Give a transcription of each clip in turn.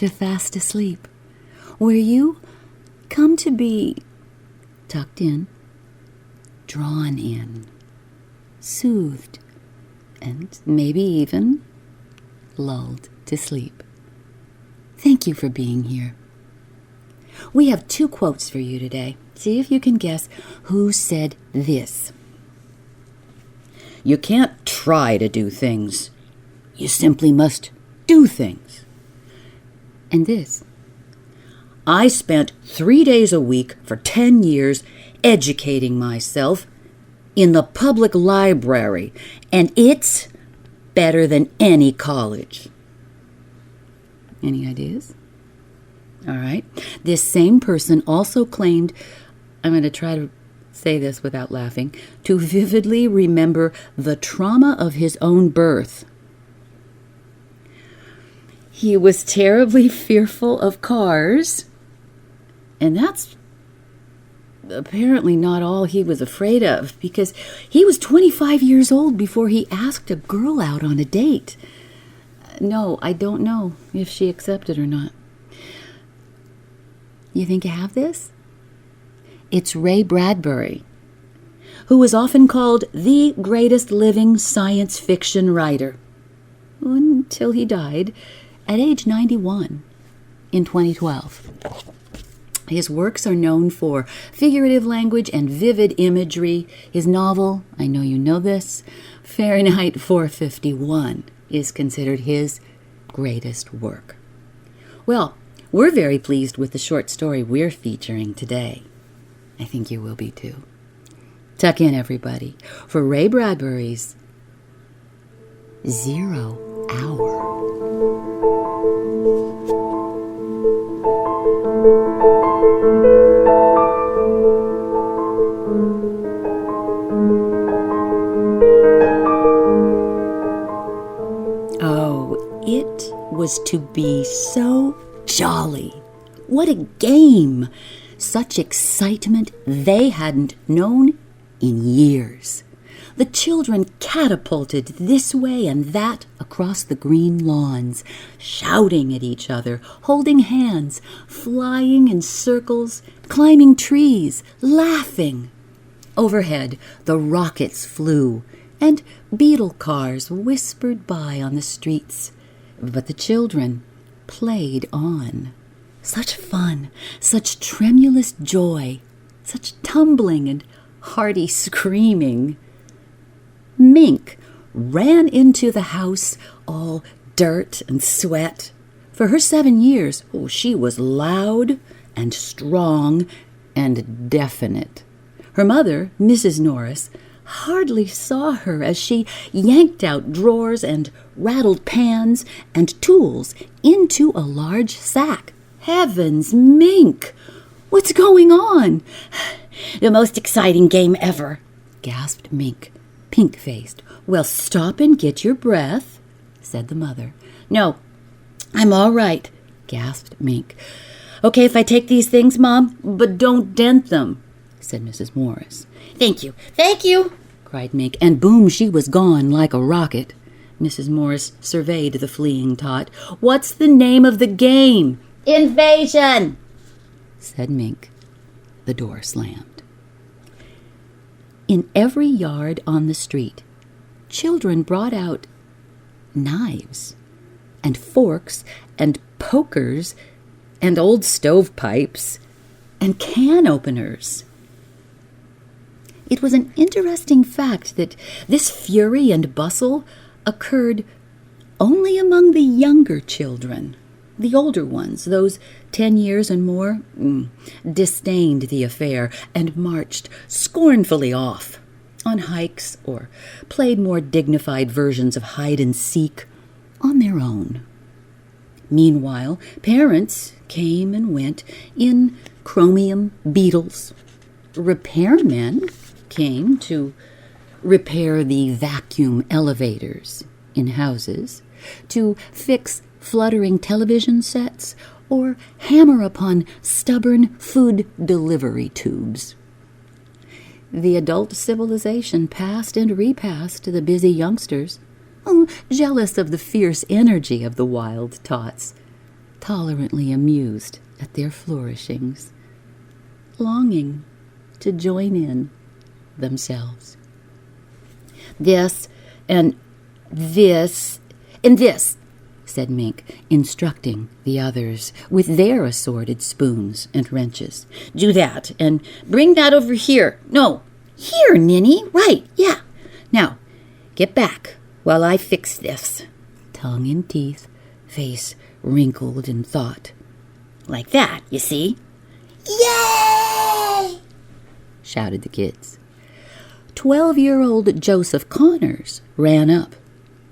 to fast asleep, where you come to be tucked in, drawn in, soothed, and maybe even lulled to sleep. Thank you for being here. We have 2 quotes for you today. See if you can guess who said this. You can't try to do things. You simply must do things. And this. I spent 3 days a week for 10 years educating myself in the public library, and it's better than any college. Any ideas? All right. This same person also claimed, I'm going to try to say this without laughing, to vividly remember the trauma of his own birth. He was terribly fearful of cars, and that's apparently not all he was afraid of, because he was 25 years old before he asked a girl out on a date. No, I don't know if she accepted or not. You think you have this? It's Ray Bradbury, who was often called the greatest living science fiction writer, until he died at age 91 in 2012. His works are known for figurative language and vivid imagery. His novel, I know you know this, Fahrenheit 451, is considered his greatest work. Well, we're very pleased with the short story we're featuring today. I think you will be too. Tuck in, everybody, for Ray Bradbury's 0 Hour. Oh, it was to be so jolly. What a game! Such excitement they hadn't known in years. The children catapulted this way and that across the green lawns, shouting at each other, holding hands, flying in circles, climbing trees, laughing. Overhead, the rockets flew, and beetle cars whispered by on the streets. But the children played on. Such fun, such tremulous joy, such tumbling and hearty screaming. Mink ran into the house all dirt and sweat. For her 7 years, she was loud and strong and definite. Her mother, Mrs. Norris, hardly saw her as she yanked out drawers and rattled pans and tools into a large sack. Heavens, Mink! What's going on? The most exciting game ever, gasped Mink, pink-faced. Well, stop and get your breath, said the mother. No, I'm all right, gasped Mink. Okay if I take these things, Mom, but don't dent them, said Mrs. Morris. Thank you, cried Mink, and boom, she was gone like a rocket. Mrs. Morris surveyed the fleeing tot. What's the name of the game? Invasion, said Mink. The door slammed. In every yard on the street, children brought out knives and forks and pokers and old stovepipes and can openers. It was an interesting fact that this fury and bustle occurred only among the younger children. The older ones, those 10 years and more, disdained the affair and marched scornfully off on hikes or played more dignified versions of hide and seek on their own. Meanwhile, parents came and went in chromium beetles. Repairmen came to repair the vacuum elevators in houses, to fix fluttering television sets, or hammer upon stubborn food delivery tubes. The adult civilization passed and repassed the busy youngsters, jealous of the fierce energy of the wild tots. tolerantly amused at their flourishings, longing to join in themselves. "This, and this, and this," said Mink, instructing the others with their assorted spoons and wrenches. "Do that, and bring that over here. No, here, Ninny. Right, yeah. Now, get back while I fix this." Tongue in teeth, face wrinkled in thought. "Like that, you see." "Yay!" shouted the kids. 12-year-old Joseph Connors ran up.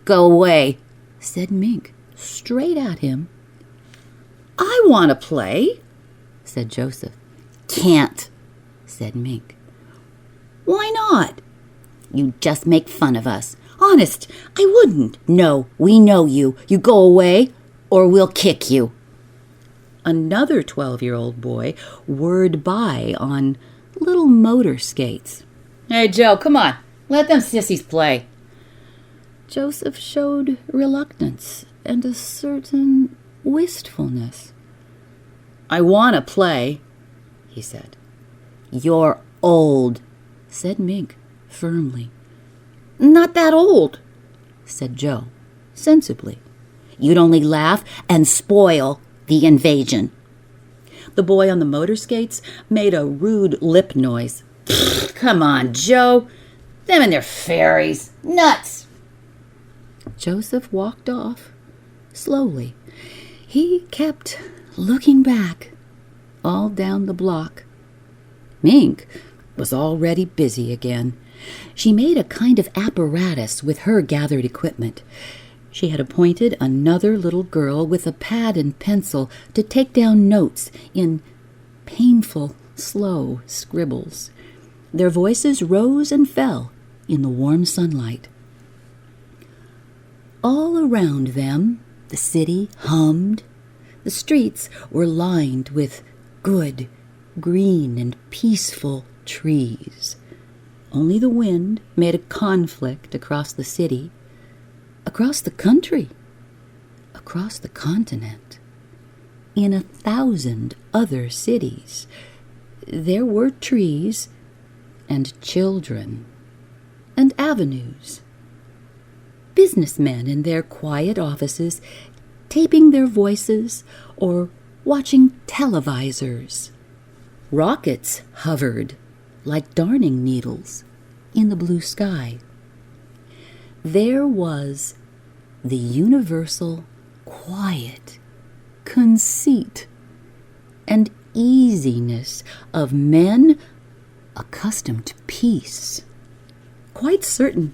"Go away," said Mink, straight at him. "I want to play," said Joseph. "Can't," said Mink. "Why not?" "You just make fun of us." "Honest, I wouldn't." "No, we know you. You go away, or we'll kick you." Another 12-year-old boy whirred by on little motor skates. "Hey, Joe, come on. Let them sissies play." Joseph showed reluctance and a certain wistfulness. "I want to play," he said. "You're old," said Mink firmly. "Not that old," said Joe sensibly. "You'd only laugh and spoil the invasion." The boy on the motor skates made a rude lip noise. "Come on, Joe. Them and their fairies. Nuts." Joseph walked off slowly. He kept looking back all down the block. Mink was already busy again. She made a kind of apparatus with her gathered equipment. She had appointed another little girl with a pad and pencil to take down notes in painful, slow scribbles. Their voices rose and fell in the warm sunlight. All around them, the city hummed. The streets were lined with good, green, and peaceful trees. Only the wind made a conflict across the city, across the country, across the continent. In 1,000 other cities, there were trees and children and avenues. Businessmen in their quiet offices taping their voices or watching televisors. Rockets hovered like darning needles in the blue sky. There was the universal quiet, conceit, and easiness of men accustomed to peace. Quite certain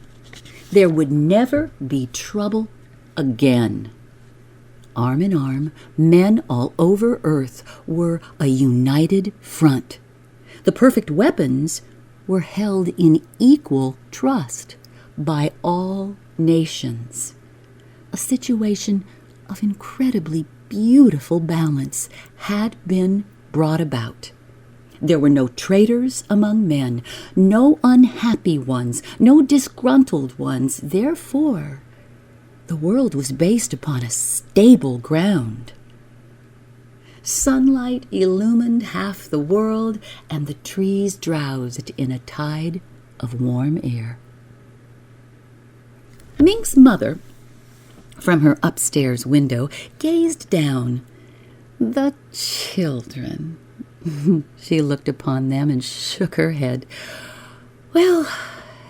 there would never be trouble again. Arm in arm, men all over Earth were a united front. The perfect weapons were held in equal trust by all nations. A situation of incredibly beautiful balance had been brought about. There were no traitors among men, no unhappy ones, no disgruntled ones. Therefore, the world was based upon a stable ground. Sunlight illumined half the world, and the trees drowsed in a tide of warm air. Mink's mother, from her upstairs window, gazed down. The children. She looked upon them and shook her head. Well,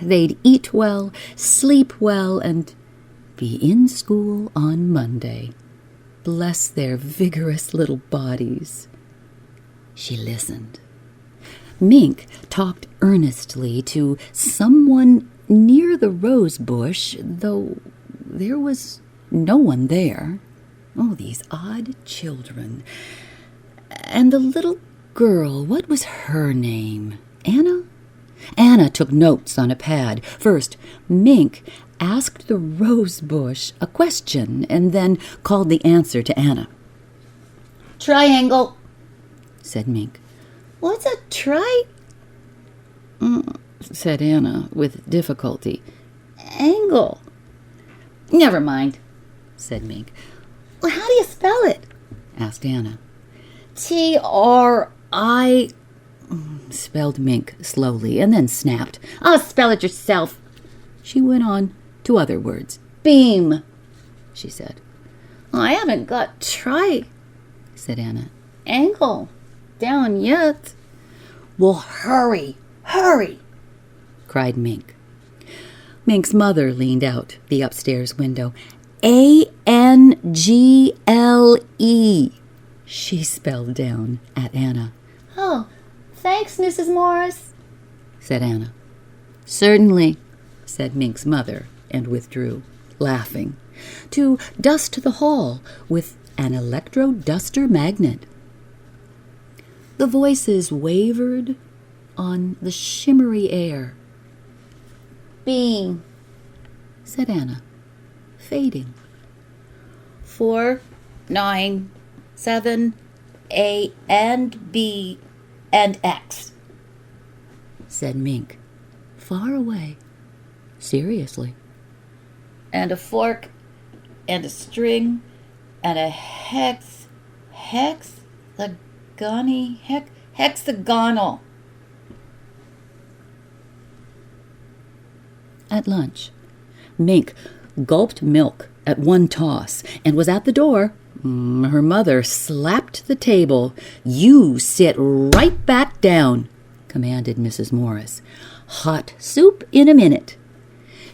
they'd eat well, sleep well, and be in school on Monday. Bless their vigorous little bodies. She listened. Mink talked earnestly to someone near the rose bush, though there was no one there. Oh, these odd children. And the little girl, what was her name? Anna? Anna took notes on a pad. First, Mink asked the rose bush a question and then called the answer to Anna. "Triangle," said Mink. "What's a said Anna with difficulty. "Angle." "Never mind," said Mink. "Well, how do you spell it?" asked Anna. T-R-I, spelled Mink slowly, and then snapped. "Oh, spell it yourself." She went on to other words. "Beam," she said. "I haven't got try," said Anna. "Ankle down yet." "Well, hurry, hurry," cried Mink. Mink's mother leaned out the upstairs window. "A-N-G-L-E," she spelled down at Anna. "Oh, thanks, Mrs. Morris," said Anna. "Certainly," said Mink's mother, and withdrew, laughing, to dust the hall with an electro-duster magnet. The voices wavered on the shimmery air. "Beam," said Anna, fading. 4, 9, 7, A and B and X, said Mink, far away, seriously. "And a fork, and a string, and a hexagonal." At lunch, Mink gulped milk at one toss and was at the door. Her mother slapped the table. "You sit right back down," commanded Mrs. Morris. "Hot soup in a minute."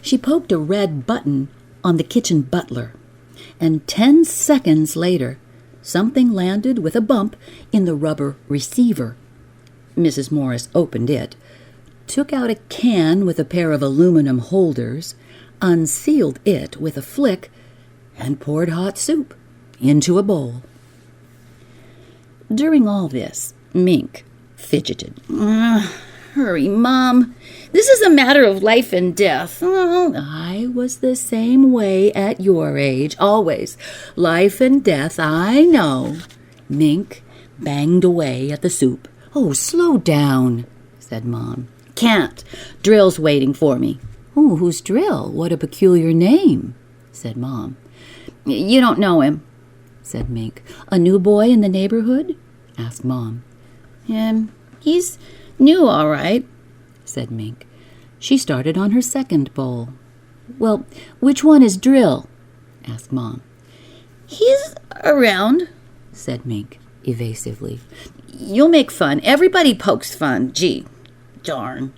She poked a red button on the kitchen butler, and 10 seconds later, something landed with a bump in the rubber receiver. Mrs. Morris opened it, took out a can with a pair of aluminum holders, unsealed it with a flick, and poured hot soup into a bowl. During all this, Mink fidgeted. "Hurry, Mom. This is a matter of life and death." "Oh, I was the same way at your age, always. Life and death, I know." Mink banged away at the soup. "Oh, slow down," said Mom. "Can't. Drill's waiting for me." "Oh, who's Drill? What a peculiar name," said Mom. "You don't know him," said Mink. "A new boy in the neighborhood?" asked Mom. He's new, all right," said Mink. She started on her second bowl. "Well, which one is Drill?" asked Mom. "He's around," said Mink evasively. "You'll make fun. Everybody pokes fun. Gee, darn."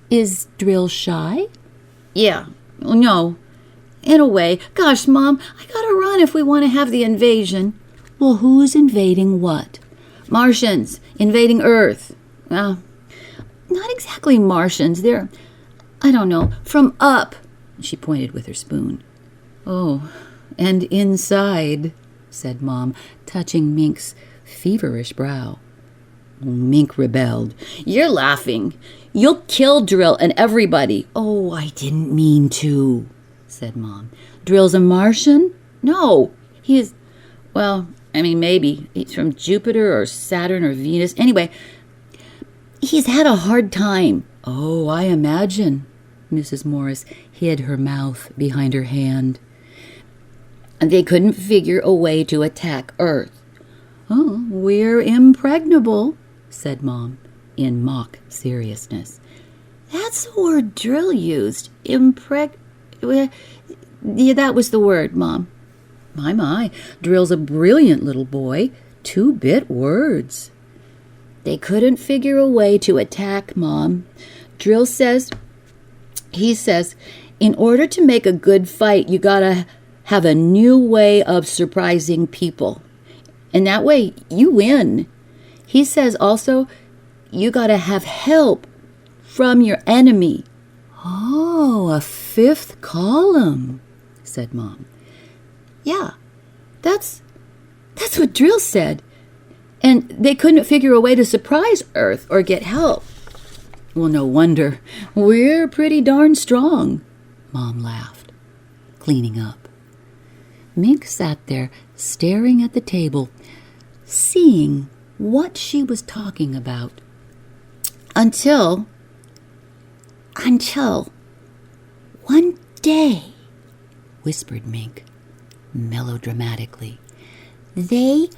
"Is Drill shy?" "Yeah. No. In a way. Gosh, Mom, I gotta run if we want to have the invasion." "Well, who's invading what?" "Martians invading Earth." "Well, not exactly Martians. They're, I don't know, from up." She pointed with her spoon. "Oh, and inside," said Mom, touching Mink's feverish brow. Mink rebelled. "You're laughing. You'll kill Drill and everybody." "Oh, I didn't mean to," said Mom. "Drill's a Martian?" "No, he is, well, I mean, maybe. He's from Jupiter or Saturn or Venus. Anyway, he's had a hard time." "Oh, I imagine." Mrs. Morris hid her mouth behind her hand. "And they couldn't figure a way to attack Earth." "Oh, we're impregnable," said Mom, in mock seriousness. "That's the word Drill used. Yeah, that was the word, Mom." My, Drill's a brilliant little boy. 2-bit words." "They couldn't figure a way to attack, Mom. Drill says, in order to make a good fight, you gotta have a new way of surprising people. And that way, you win. He says also, you gotta have help from your enemy." "Oh, a 5th column," said Mom. "Yeah, that's what Drill said. And they couldn't figure a way to surprise Earth or get help." "Well, no wonder. We're pretty darn strong," Mom laughed, cleaning up. Mink sat there staring at the table, seeing what she was talking about. Until one day, whispered Mink melodramatically, they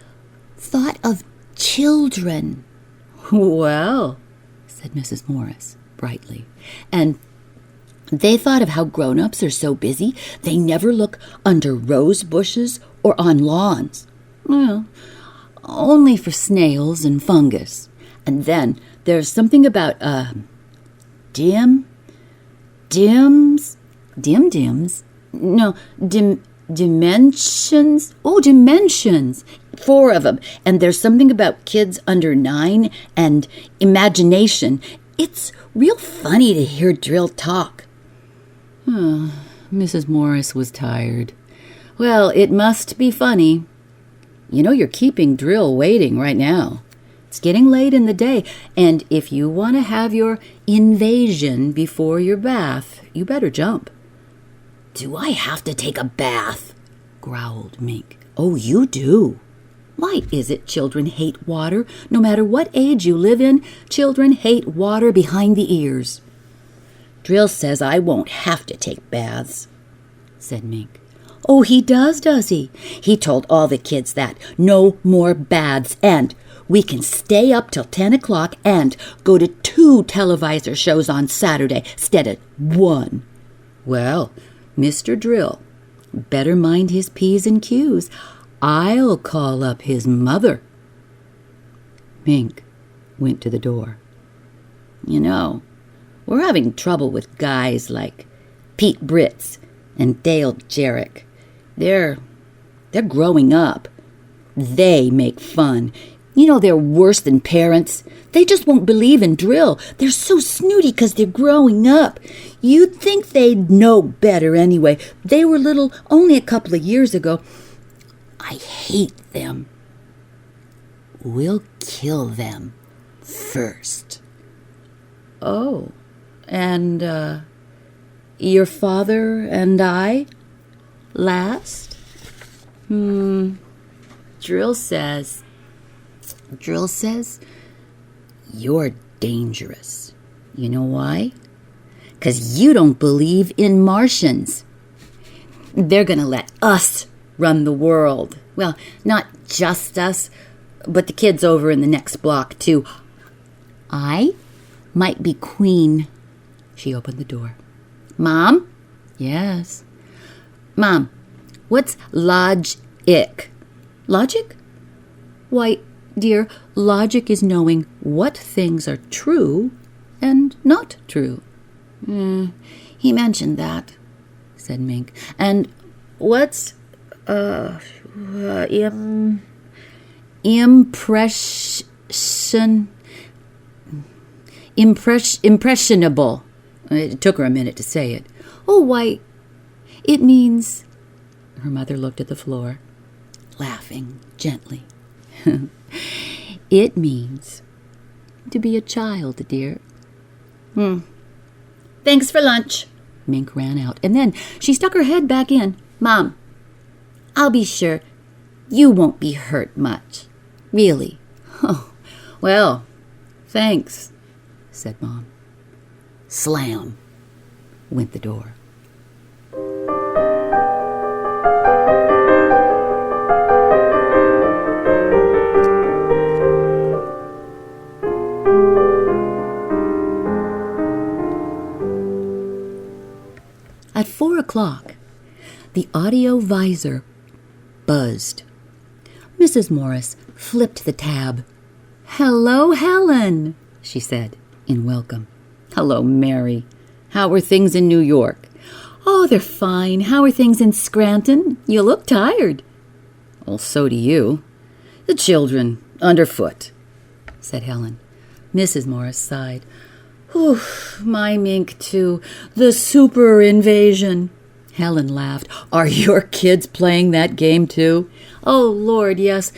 thought of children. Well, said Mrs. Morris brightly, and they thought of how grown-ups are so busy they never look under rose bushes or on lawns. Well, only for snails and fungus. And then there's something about dims? No, dimensions? Oh, dimensions. 4 of them. And there's something about kids under 9 and imagination. It's real funny to hear Drill talk. Mrs. Morris was tired. Well, it must be funny. You know, you're keeping Drill waiting right now. It's getting late in the day, and if you want to have your invasion before your bath, you better jump. Do I have to take a bath? Growled Mink. Oh, you do. Why is it children hate water? No matter what age you live in, children hate water behind the ears. Drill says I won't have to take baths, said Mink. Oh, he does he? He told all the kids that. No more baths, and we can stay up till 10 o'clock and go to 2 televisor shows on Saturday instead of 1. Well, Mr. Drill better mind his P's and Q's. I'll call up his mother. Mink went to the door. You know, we're having trouble with guys like Pete Britz and Dale Jarrick. They're growing up. They make fun. You know, they're worse than parents. They just won't believe in Drill. They're so snooty 'cause they're growing up. You'd think they'd know better anyway. They were little only a couple of years ago. I hate them. We'll kill them first. Oh, and your father and I last? Drill says you're dangerous. You know why? 'Cause you don't believe in Martians. They're gonna let us run the world. Well, not just us, but the kids over in the next block, too. I might be queen. She opened the door. Mom? Yes. Mom, what's logic? Logic? Why, dear, logic is knowing what things are true and not true. He mentioned that, said Mink. And what's impressionable. It took her a minute to say it. Oh, why, it means... Her mother looked at the floor, laughing gently. It means to be a child, dear. Thanks for lunch. Mink ran out, and then she stuck her head back in. Mom, I'll be sure you won't be hurt much. Really. Oh, well, thanks, said Mom. Slam went the door. At 4 o'clock, the audio visor buzzed. Mrs. Morris flipped the tab. Hello, Helen, she said in welcome. Hello, Mary. How are things in New York? Oh, they're fine. How are things in Scranton? You look tired. Well, so do you. The children, underfoot, said Helen. Mrs. Morris sighed. Whew, my Mink, too. The super invasion. Helen laughed. Are your kids playing that game, too? Oh, Lord, yes.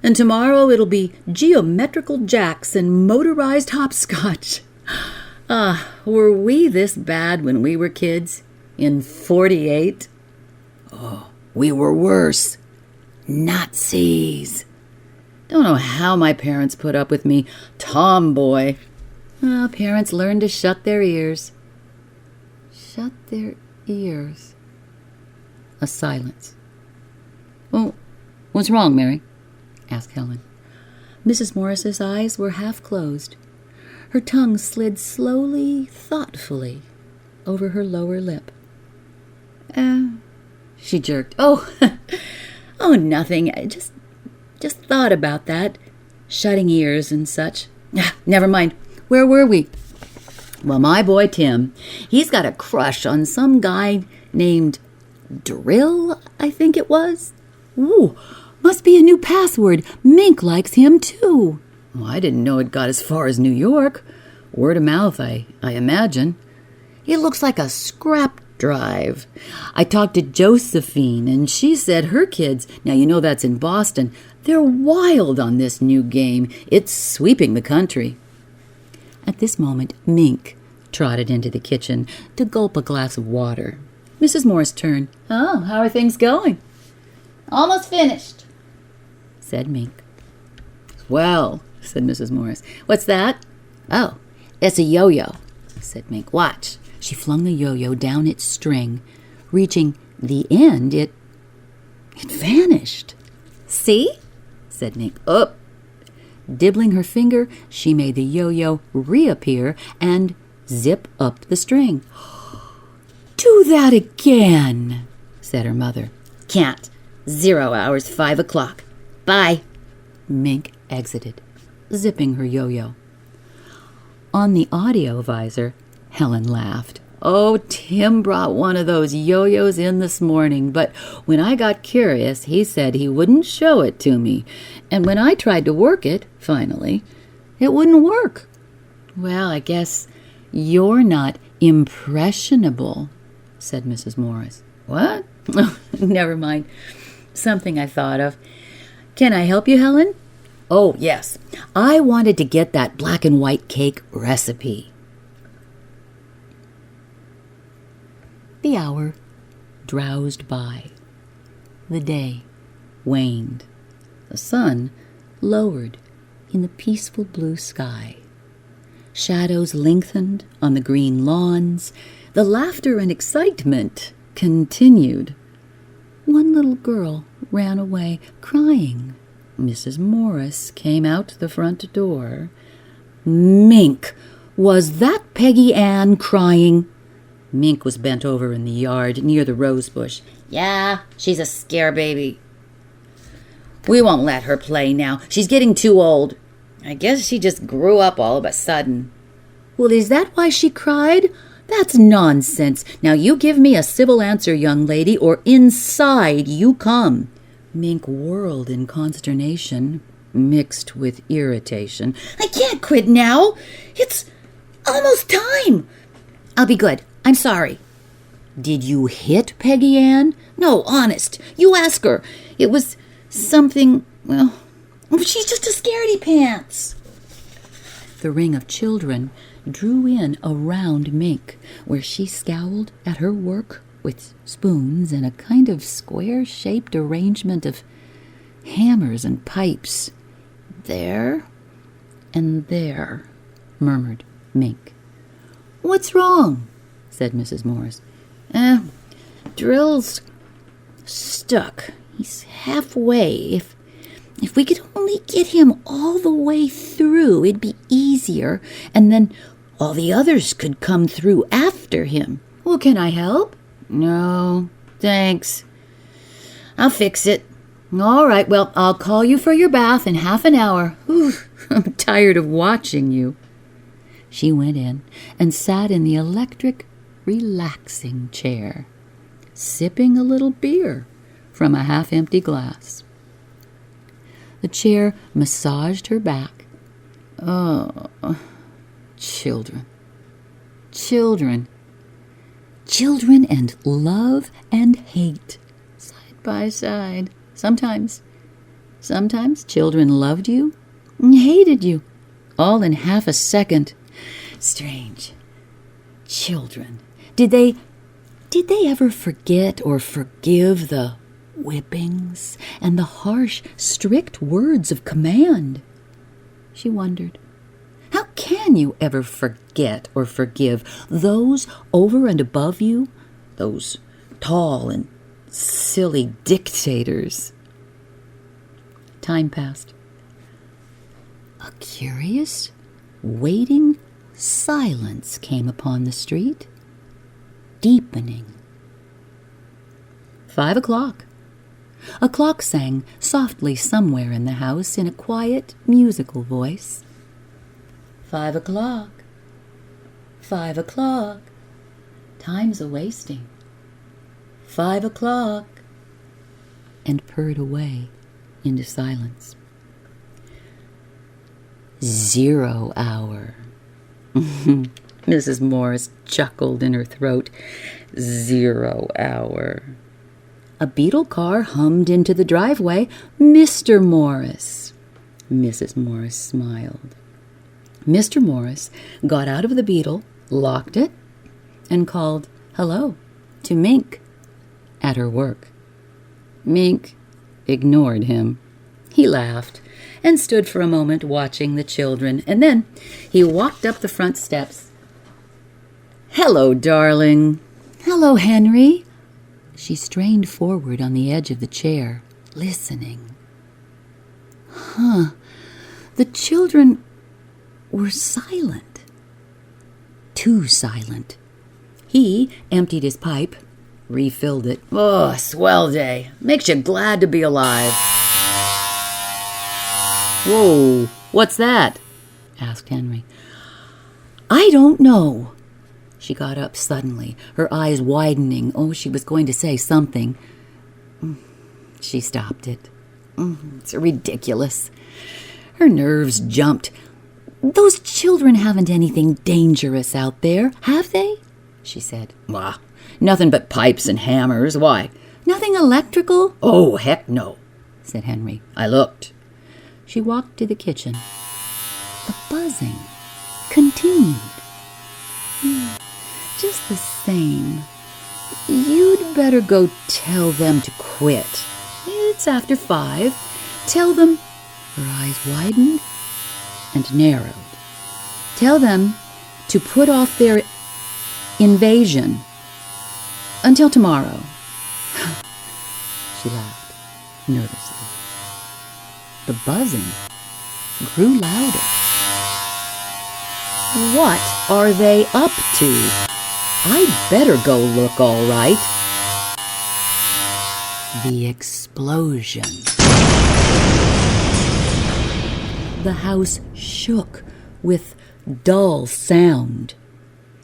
And tomorrow it'll be geometrical jacks and motorized hopscotch. Were we this bad when we were kids? In 48? Oh, we were worse. Nazis. Don't know how my parents put up with me. Tomboy. Parents learn to shut their ears. Shut their ears. A silence. Well, what's wrong, Mary? Asked Helen. Mrs. Morris's eyes were half closed. Her tongue slid slowly, thoughtfully, over her lower lip. She jerked. Oh, nothing. I just thought about that. Shutting ears and such. Never mind. Where were we? Well, my boy Tim, he's got a crush on some guy named Drill, I think it was. Ooh, must be a new password. Mink likes him, too. Well, I didn't know it got as far as New York. Word of mouth, I imagine. It looks like a scrap drive. I talked to Josephine, and she said her kids, now you know that's in Boston, they're wild on this new game. It's sweeping the country. At this moment, Mink trotted into the kitchen to gulp a glass of water. Mrs. Morris turned. Oh, how are things going? Almost finished, said Mink. Well, said Mrs. Morris. What's that? Oh, it's a yo-yo, said Mink. Watch. She flung the yo-yo down its string. Reaching the end, it vanished. See? Said Mink. Up. Dibbling her finger, she made the yo-yo reappear and zip up the string. Do that again, said her mother. Can't. 0 hours, 5 o'clock. Bye. Mink exited, zipping her yo-yo. On the audio visor, Helen laughed. Oh, Tim brought one of those yo-yos in this morning, but when I got curious, he said he wouldn't show it to me. And when I tried to work it, finally, it wouldn't work. Well, I guess you're not impressionable, said Mrs. Morris. What? Never mind. Something I thought of. Can I help you, Helen? Oh, yes. I wanted to get that black and white cake recipe. The hour drowsed by. The day waned. The sun lowered in the peaceful blue sky. Shadows lengthened on the green lawns. The laughter and excitement continued. One little girl ran away, crying. Mrs. Morris came out the front door. Mink! Was that Peggy Ann crying? Mink was bent over in the yard near the rose bush. Yeah, she's a scare baby. We won't let her play now. She's getting too old. I guess she just grew up all of a sudden. Well, is that why she cried? That's nonsense. Now you give me a civil answer, young lady, or inside you come. Mink whirled in consternation, mixed with irritation. I can't quit now. It's almost time. I'll be good. I'm sorry. Did you hit Peggy Ann? No, honest. You ask her. It was something, well, she's just a scaredy pants. The ring of children drew in around Mink, where she scowled at her work with spoons and a kind of square-shaped arrangement of hammers and pipes. There and there, murmured Mink. What's wrong? Said Mrs. Morris. Drill's stuck. He's halfway. If we could only get him all the way through, it'd be easier, and then all the others could come through after him. Well, can I help? No, thanks. I'll fix it. All right, well, I'll call you for your bath in half an hour. Whew, I'm tired of watching you. She went in and sat in the electric, relaxing chair, sipping a little beer from a half-empty glass. The chair massaged her back. Oh, children. Children. Children and love and hate, side by side. Sometimes children loved you and hated you, all in half a second. Strange. Children. Did they ever forget or forgive the whippings and the harsh, strict words of command? She wondered. How can you ever forget or forgive those over and above you, those tall and silly dictators? Time passed. curious, waiting silence came upon the street, deepening. 5 o'clock. A clock sang softly somewhere in the house in a quiet, musical voice. 5 o'clock. 5 o'clock. Time's a-wasting. 5 o'clock. And purred away into silence. 0 hour. Mrs. Morris chuckled in her throat. 0 hour. A beetle car hummed into the driveway. Mr. Morris. Mrs. Morris smiled. Mr. Morris got out of the beetle, locked it, and called hello to Mink at her work. Mink ignored him. He laughed and stood for a moment watching the children, and then he walked up the front steps. Hello, darling. Hello, Henry. She strained forward on the edge of the chair, listening. The children were silent. Too silent. He emptied his pipe, refilled it. Oh, swell day. Makes you glad to be alive. Whoa, what's that? Asked Henry. I don't know. She got up suddenly, her eyes widening. Oh, she was going to say something. She stopped it. It's ridiculous. Her nerves jumped. Those children haven't anything dangerous out there, have they? She said. Nothing but pipes and hammers. Why? Nothing electrical? Oh, heck no, said Henry. I looked. She walked to the kitchen. The buzzing continued. Just the same. You'd better go tell them to quit. It's after 5. Tell them. Her eyes widened and narrowed. Tell them to put off their invasion until tomorrow. She laughed nervously. The buzzing grew louder. What are they up to? I'd better go look, all right. The explosion. The house shook with dull sound.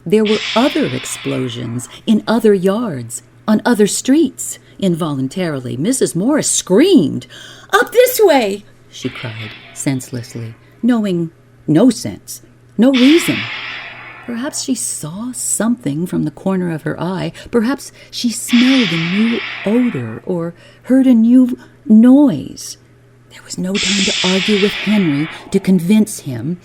There were other explosions in other yards, on other streets. Involuntarily, Mrs. Morris screamed. Up this way, she cried senselessly, knowing no sense, no reason. Perhaps she saw something from the corner of her eye. Perhaps she smelled a new odor or heard a new noise. There was no time to argue with Henry, to convince him.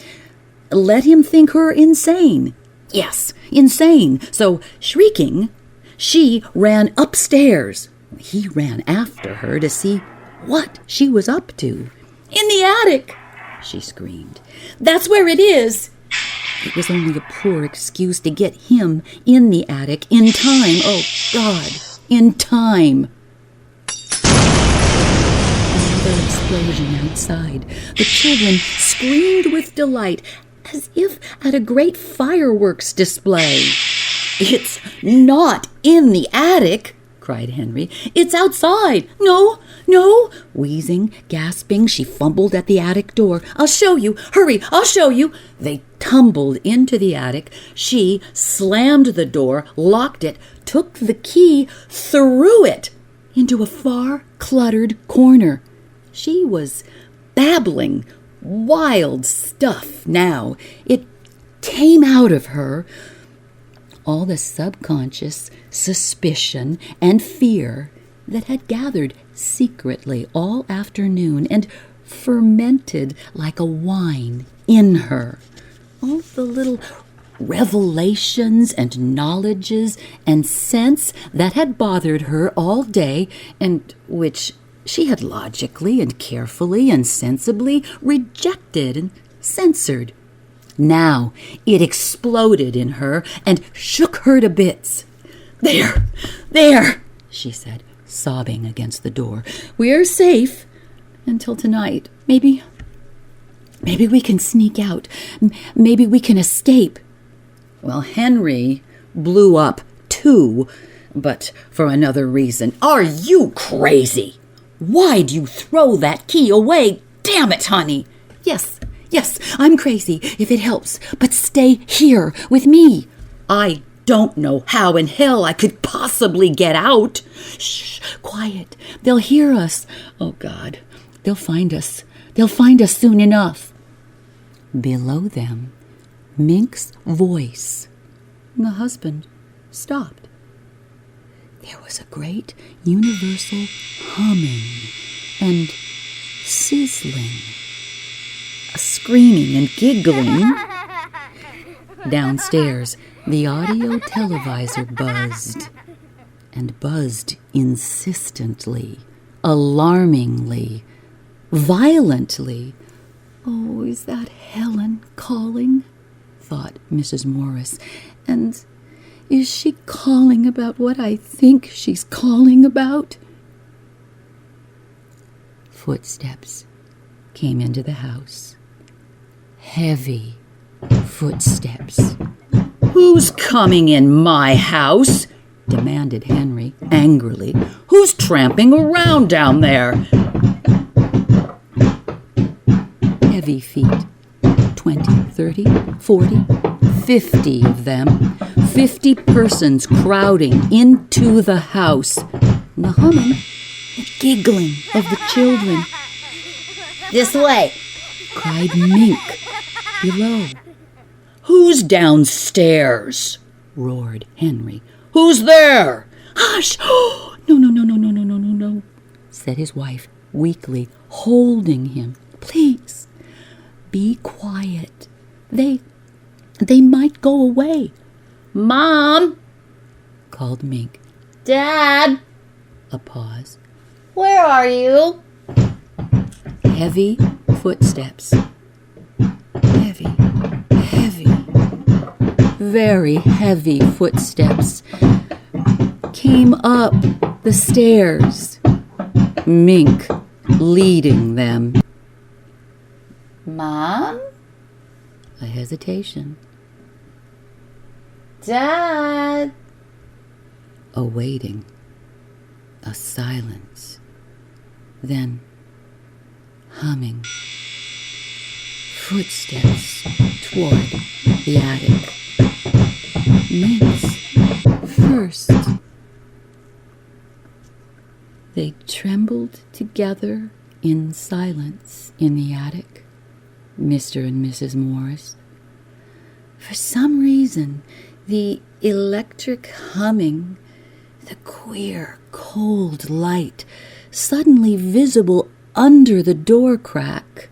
Let him think her insane. Yes, insane. So, shrieking, she ran upstairs. He ran after her to see what she was up to. In the attic, she screamed. That's where it is. It was only a poor excuse to get him in the attic in time. Oh, God, in time. Another explosion outside. The children screamed with delight, as if at a great fireworks display. It's not in the attic, cried Henry. It's outside. No. Wheezing, gasping, she fumbled at the attic door. I'll show you. Hurry, I'll show you. They tumbled into the attic. She slammed the door, locked it, took the key, threw it into a far, cluttered corner. She was babbling wild stuff now. It came out of her. All the subconscious suspicion and fear that had gathered secretly all afternoon and fermented like a wine in her. All the little revelations and knowledges and sense that had bothered her all day and which she had logically and carefully and sensibly rejected and censored. Now it exploded in her and shook her to bits. There, she said, sobbing against the door. We're safe until tonight. Maybe Maybe we can sneak out. Maybe we can escape. Well, Henry blew up too, but for another reason. Are you crazy? Why'd you throw that key away? Damn it, honey. Yes, I'm crazy, if it helps, but stay here with me. I don't know how in hell I could possibly get out. Shh, quiet. They'll hear us. Oh, God, they'll find us. They'll find us soon enough. Below them, Mink's voice. The husband stopped. There was a great universal humming and sizzling, a screaming and giggling. Downstairs, the audio televisor buzzed, and buzzed insistently, alarmingly, violently. Oh, is that Helen calling? Thought Mrs. Morris. And is she calling about what I think she's calling about? Footsteps came into the house. Heavy footsteps. Who's coming in my house? Demanded Henry angrily. Who's tramping around down there? Heavy feet. 20, 30, 40, 50 of them. 50 persons crowding into the house. And the humming, the giggling of the children. This way, cried Mink below. Who's downstairs? Roared Henry. Who's there? Hush! No, said his wife weakly, holding him. Please, be quiet. They might go away. Mom, called Mink. Dad. A pause. Where are you? Heavy footsteps. Heavy, very heavy footsteps came up the stairs, Mink leading them. Mom? A hesitation. Dad? A waiting. A silence. Then humming. Footsteps toward the attic. Mink's first. They trembled together in silence in the attic, Mr. and Mrs. Morris. For some reason, the electric humming, the queer, cold light suddenly visible under the door crack,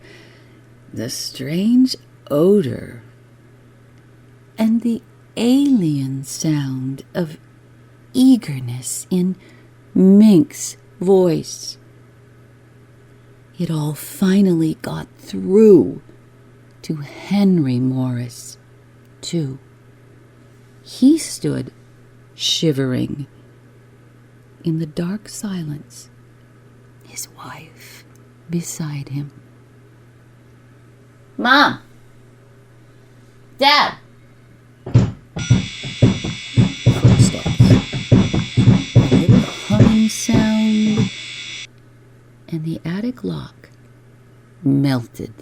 the strange odor, and the alien sound of eagerness in Mink's voice. It all finally got through to Henry Morris, too. He stood shivering in the dark silence, his wife beside him. Mom! Dad! Footsteps. A little humming sound, and the attic lock melted.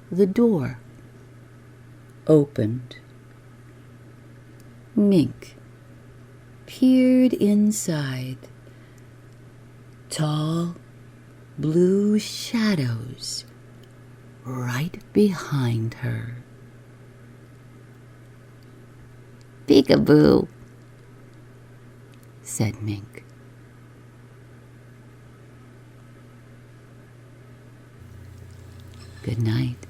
The door opened. Mink peered inside. Tall, blue shadows right behind her. Peekaboo, said Mink. Good night.